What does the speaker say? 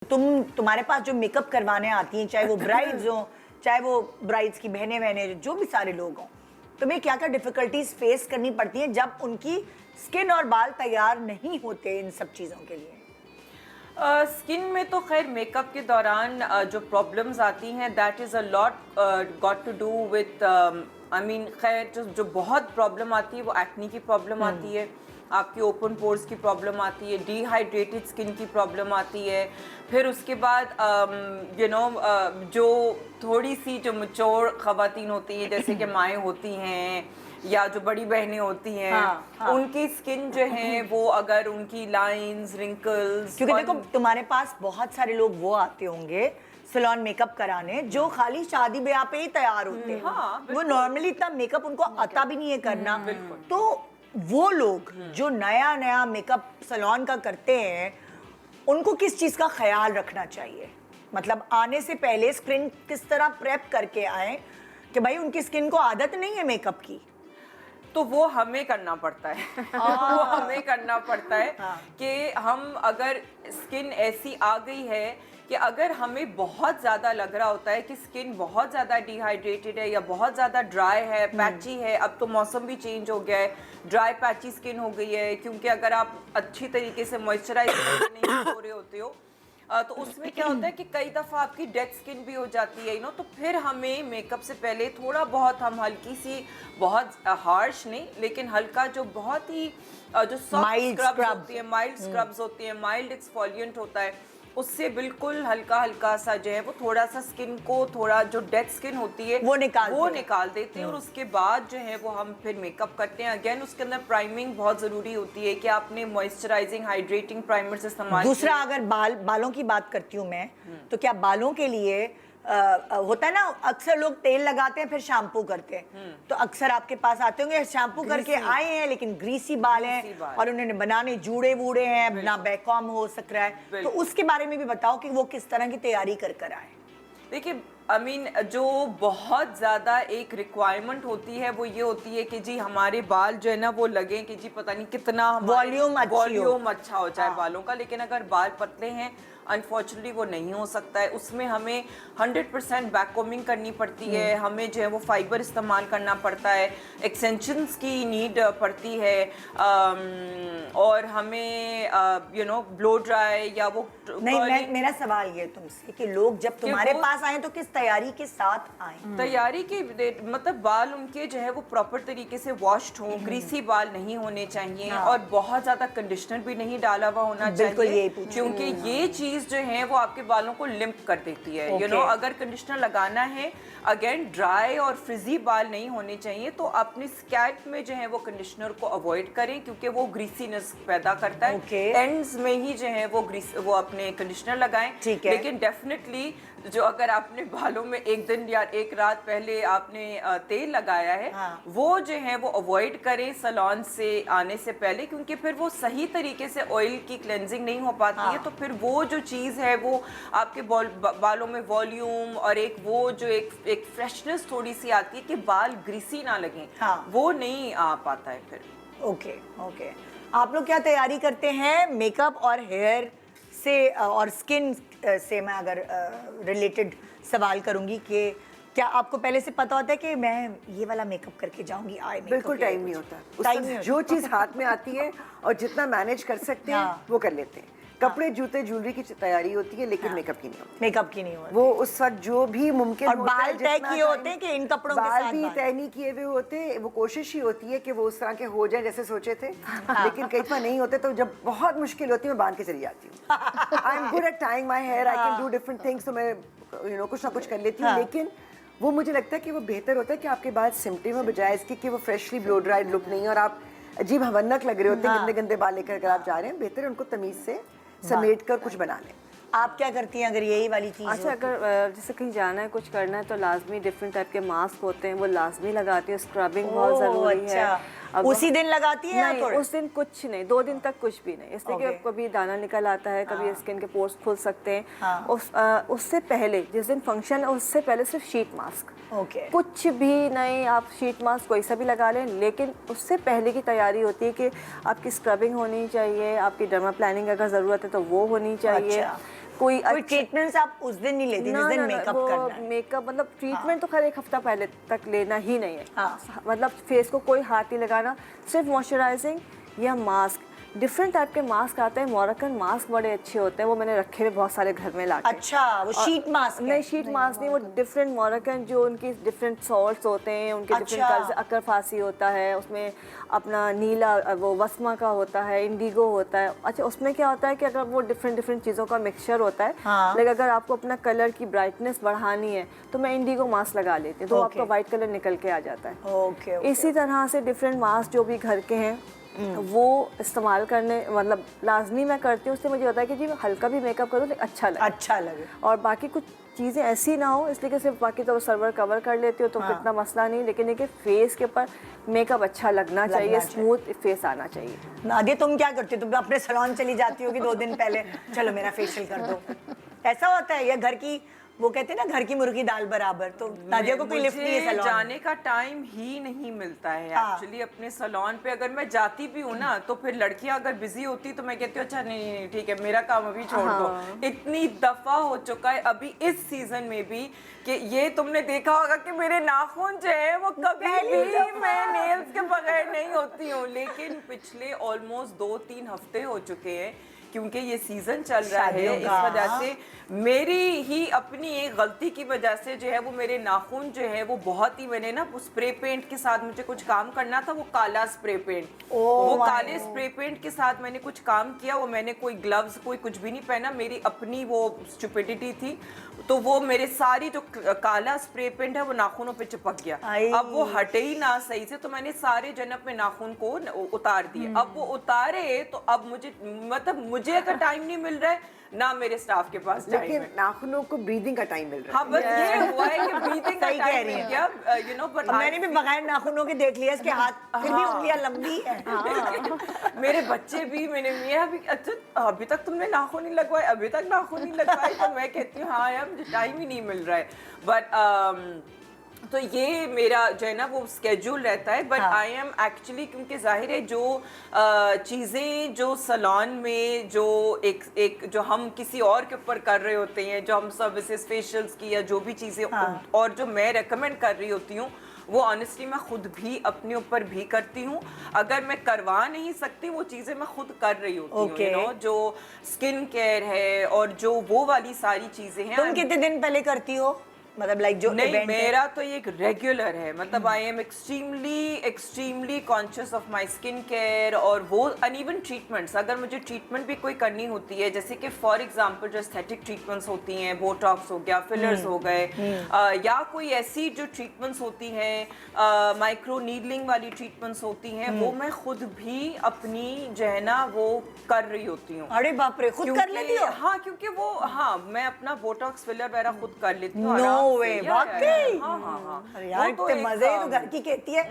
तुम्हारे पास जो मेकअप करवाने आती हैं, चाहे वो ब्राइड्स हो, चाहे वो ब्राइड्स की बहनें बहनें, जो भी सारे लोग हों, तुम्हें क्या क्या डिफिकल्टीज फेस करनी पड़ती हैं जब उनकी स्किन और बाल तैयार नहीं होते इन सब चीज़ों के लिए? स्किन में तो खैर मेकअप के दौरान जो प्रॉब्लम्स आती हैं that is a lot got to do with I mean खैर जो बहुत प्रॉब्लम आती है वो एक्नी की प्रॉब्लम आती है, आपकी ओपन पोर्स की प्रॉब्लम आती है, डिहाइड्रेटेड स्किन की प्रॉब्लम आती है। फिर उसके बाद जो थोड़ी सी जो मैच्योर ख़वातीन होती हैं जैसे कि माएँ होती हैं या जो बड़ी बहनें होती हैं, हाँ. उनकी स्किन जो है वो अगर उनकी लाइंस रिंकल्स, क्योंकि देखो तुम्हारे पास बहुत सारे लोग वो आते होंगे सैलून मेकअप कराने जो खाली शादी ब्याह पे ही तैयार होते हैं, हाँ, वो नॉर्मली इतना मेकअप उनको आता भी नहीं है करना। तो वो लोग जो नया नया मेकअप सैलून का करते हैं उनको किस चीज का ख्याल रखना चाहिए? मतलब आने से पहले स्किन किस तरह प्रेप करके आए कि भाई उनकी स्किन को आदत नहीं है मेकअप की? तो वो हमें करना पड़ता है वो हमें करना पड़ता है कि हम अगर स्किन ऐसी आ गई है कि अगर हमें बहुत ज़्यादा लग रहा होता है कि स्किन बहुत ज़्यादा डिहाइड्रेटेड है या बहुत ज़्यादा ड्राई है, पैची है, अब तो मौसम भी चेंज हो गया है, ड्राई पैची स्किन हो गई है, क्योंकि अगर आप अच्छी तरीके से मॉइस्चराइज नहीं हो रहे होते हो तो उसमें क्या होता है कि कई दफ़ा आपकी डेड स्किन भी हो जाती है तो फिर हमें मेकअप से पहले थोड़ा बहुत हम हल्की सी, बहुत हार्श नहीं लेकिन हल्का जो बहुत ही जो सॉफ्ट स्क्रब्स होती है, माइल्ड स्क्रब्स होती है, माइल्ड एक्सफोलिएंट होता है, उससे बिल्कुल हल्का हल्का सा जो है वो थोड़ा सा स्किन को, थोड़ा जो डेड स्किन होती है वो निकाल देते हैं और उसके बाद जो है वो हम फिर मेकअप करते हैं। अगेन उसके अंदर प्राइमिंग बहुत ज़रूरी होती है कि आपने मॉइस्चराइजिंग हाइड्रेटिंग प्राइमर से इस्तेमाल। दूसरा अगर बालों की बात करती हूँ मैं, तो क्या बालों के लिए होता है ना, अक्सर लोग तेल लगाते हैं फिर शैम्पू करते हैं, तो अक्सर आपके पास आते होंगे शैम्पू करके आए हैं लेकिन ग्रीसी बाल हैं और उन्होंने बनाने जूड़े वूड़े हैं, ना बैकॉम हो सक रहा है, तो उसके बारे में भी बताओ कि वो किस तरह की तैयारी कर आए। देखिए जो बहुत ज़्यादा एक रिक्वायरमेंट होती है वो ये होती है कि जी हमारे बाल जो है ना वो लगे कि जी पता नहीं कितना वॉल्यूम अच्छा हो जाए बालों का, लेकिन अगर बाल पतले हैं अनफॉर्चुनेटली वो नहीं हो सकता है। उसमें हमें 100% बैककोमिंग करनी पड़ती है, हमें जो है वो फाइबर इस्तेमाल करना पड़ता है, एक्सटेंशंस की नीड पड़ती है और हमें ब्लो ड्राई या वो नहीं। मेरा सवाल ये तुमसे कि लोग जब तुम्हारे पास आए तो किस तैयारी के साथ आए? तैयारी की मतलब बाल उनके जो है वो प्रॉपर तरीके से वॉश्ड हो, ग्रीसी बाल नहीं होने चाहिए और बहुत ज़्यादा कंडीशनर भी नहीं डाला हुआ होना चाहिए, क्योंकि ये चीज़ जो है वो आपके बालों को लिम्प कर देती है। अगर कंडीशनर लगाना है, अगेन ड्राई और फ्रिजी बाल नहीं होने चाहिए, तो अपने स्कैल्प में जो है वो कंडीशनर को अवॉइड करें क्योंकि वो ग्रीसीनेस पैदा करता है। एंड्स में ही जो है वो अपने कंडीशनर लगाएं, लेकिन डेफिनेटली जो अगर आपने बालों में एक दिन या एक रात पहले आपने तेल लगाया है, वो जो है वो अवॉइड करें सैलून से आने से पहले, क्योंकि फिर वो सही तरीके से ऑयल की क्लेंजिंग नहीं हो पाती है, तो फिर वो जो चीज़ है वो आपके बालों में वॉल्यूम और एक फ्रेशनेस थोड़ी सी आती है कि बाल ग्रीसी ना लगें, वो नहीं आ पाता है फिर। ओके। आप लोग क्या तैयारी करते हैं मेकअप और हेयर से और स्किन से? मैं अगर रिलेटेड सवाल करूंगी कि क्या आपको पहले से पता होता है कि मैं ये वाला मेकअप करके जाऊंगी? बिल्कुल टाइम नहीं होता, जो चीज़ हाथ में आती है और जितना मैनेज कर सकते हैं वो कर लेते हैं। कपड़े, जूते, ज्वेलरी की तैयारी होती है लेकिन मेकअप की नहीं होती। वो उस वक्त जो भी मुमकिन और बाल तय किए होते हैं कि इन कपड़ों के साथ बाल भी तय नहीं किए हुए होते, वो कोशिश ही होती है कि वो उस तरह के हो जाए जैसे सोचे थे, लेकिन कई बार नहीं होते, तो जब बहुत मुश्किल होती है मैं बांध के चली जाती हूँ। I am good at tying my hair, I can do different things, तो मैं कुछ ना कुछ कर लेती हूँ, लेकिन वो मुझे लगता है कि वो बेहतर होता है कि आपके बाल सिमटे में बजाय इसके कि वो फ्रेशली ब्लो ड्राइड लुक नहीं है और आप अजीब हवन्नक लग रहे होते हैं, गंदे गंदे बाल लेकर आप जा रहे हैं। बेहतर है उनको तमीज़ से समेट कर कुछ बना लें। आप क्या करती हैं अगर यही वाली चीज़? अच्छा, अगर जैसे कहीं जाना है, कुछ करना है, तो लाजमी डिफरेंट टाइप के मास्क होते हैं, वो लाजमी लगाती है। स्क्रबिंग बहुत ज़रूरी है। उसी दिन लगाती है? नहीं, उस दिन कुछ नहीं, 2 दिन तक कुछ भी नहीं, इसलिए कि कभी दाना निकल आता है, कभी स्किन के पोर्स खुल सकते हैं। उससे पहले जिस दिन फंक्शन है उससे पहले सिर्फ शीट मास्क, कुछ भी नहीं, आप शीट मास्क कोई सा भी लगा लें, लेकिन उससे पहले की तैयारी होती है कि आपकी स्क्रबिंग होनी चाहिए, आपकी डर्मा प्लानिंग अगर ज़रूरत है तो वो होनी चाहिए। कोई ट्रीटमेंट्स आप उस दिन नहीं लेती जिस दिन मेकअप करना है? मेकअप मतलब ट्रीटमेंट तो खैर एक हफ्ता पहले तक लेना ही नहीं है। हाँ। मतलब फेस को कोई हाथ नहीं लगाना, सिर्फ मॉइस्चराइजिंग या मास्क। डिफरेंट टाइप के मास्क आते हैं, मोरक्कन मास्क बड़े अच्छे होते हैं, वो मैंने रखे हुए बहुत सारे घर में लाके। अच्छा, वो शीट मास्क नहीं, शीट मास्क नहीं, वो डिफरेंट मोरक्कन जो उनकी डिफरेंट सॉल्ट्स होते हैं, उनके डिफरेंट कलर्स, अकर फासी होता है उसमें, अपना नीला वो वस्मा का होता है, इंडिगो होता है। अच्छा, उसमें क्या होता है कि अगर वो डिफरेंट चीज़ों का मिक्सचर होता है, लेकिन अगर आपको अपना कलर की ब्राइटनेस बढ़ानी है तो मैं इंडिगो मास्क लगा लेती हूँ, तो आपका वाइट कलर निकल के आ जाता है। इसी तरह से डिफरेंट मास्क जो भी घर के हैं वो इस्तेमाल करने, मतलब लाजमी मैं करती हूँ। उससे मुझे होता है कि जी हल्का भी मेकअप करूँ लेकिन अच्छा लगे। और बाकी कुछ चीज़ें ऐसी ना हो, इसलिए कि सिर्फ बाकी तो सर्वर कवर कर लेती हूँ तो इतना मसला नहीं, लेकिन ये कि फेस के ऊपर मेकअप अच्छा लगना चाहिए, स्मूथ फेस आना चाहिए। नादिया, तुम क्या करती हो? तुम अपने सैलून चली जाती होगी 2 दिन पहले, चलो मेरा फेशियल कर दो, ऐसा होता है? या घर की, वो कहते हैं ना, घर की मुर्गी दाल बराबर, तो नादिया को कोई लिफ्ट नहीं है सैलून जाने का टाइम ही नहीं मिलता है एक्चुअली अपने सैलून पे। अगर मैं जाती भी हूँ ना तो फिर लड़कियां अगर बिजी होती तो मैं कहती हूँ अच्छा नहीं ठीक है, मेरा काम अभी छोड़ दो। इतनी दफा हो चुका है अभी इस सीजन में भी कि ये तुमने देखा होगा कि मेरे नाखून जो है वो कभी भी मैं नेल्स के बगैर नहीं होती हूँ, लेकिन पिछले ऑलमोस्ट 2-3 हफ्ते हो चुके हैं क्योंकि ये सीजन चल रहा है, इस वजह से मेरी ही अपनी एक गलती की वजह से जो है वो मेरे नाखून जो है वो बहुत ही, मैंने ना स्प्रे पेंट के साथ मुझे कुछ काम करना था, वो काला स्प्रे पेंट, वो काले स्प्रे पेंट के साथ मैंने कुछ काम किया, वो मैंने कोई ग्लव्स कोई कुछ भी नहीं पहना, मेरी अपनी वो स्टुपिडिटी थी, तो वो मेरे सारी जो काला स्प्रे पेंट है वो नाखूनों पे चिपक गया। अब वो हटे ही ना सही से, तो मैंने सारे जन अपने नाखून को उतार दिए। अब वो उतारे तो अब मुझे, मतलब मुझे अगर टाइम नहीं मिल रहा है ना मेरे स्टाफ के पास टाइम है। लेकिन नाखूनों को ब्रीदिंग का टाइम मिल रहा है। हाँ, बस ये हुआ है कि ब्रीदिंग का टाइम मिल गया, यू नो। बट मैंने भी बगैर नाखूनों के देख लिया, इसके हाथ फिर भी उंगलियां लंबी है। मेरे बच्चे भी, मैंने मियाँ भी, अच्छा अभी तक तुमने नाखून नहीं लगवाए, अभी तक नाखून नहीं लगवाए, तो मैं कहती हूँ हाँ यार मुझे टाइम ही नहीं मिल रहा है। बट तो ये मेरा जो है ना वो स्केड्यूल रहता है। बट आई एम एक्चुअली, क्योंकि जाहिर है जो चीज़ें जो सैलून में जो एक जो हम किसी और के ऊपर कर रहे होते हैं, जो हम सर्विसेज फेशियल्स की या जो भी चीज़ें और जो मैं रेकमेंड कर रही होती हूँ, वो ऑनेस्टली मैं खुद भी अपने ऊपर भी करती हूँ। अगर मैं करवा नहीं सकती वो चीज़ें मैं खुद कर रही होती हूँ, यू नो, जो स्किन केयर है और जो वो वाली सारी चीज़ें हैं। तुम कितने दिन पहले करती हो, मतलब लाइक जो नहीं, मेरा तो ये एक रेगुलर है, मतलब I am extremely conscious of my skin care और वो अनइवन ट्रीटमेंट्स। अगर मुझे ट्रीटमेंट भी कोई करनी होती है, जैसे कि फॉर एग्जांपल जो एस्थेटिक ट्रीटमेंट्स होती हैं, बोटॉक्स हो गया, फिलर्स हो गए, या कोई ऐसी जो ट्रीटमेंट्स होती हैं, माइक्रो नीडलिंग वाली ट्रीटमेंट्स होती हैं, वो मैं खुद भी अपनी जो है ना वो कर रही होती हूँ। अरे बाप रे, खुद कर लेती हो? हाँ, क्योंकि वो, हाँ, मैं अपना बोटॉक्स फिलर वगैरह खुद कर लेती हूँ। नो वे, वाकई? हाँ हाँ हाँ, अरे यार इतने मजे तो घर की कहती है।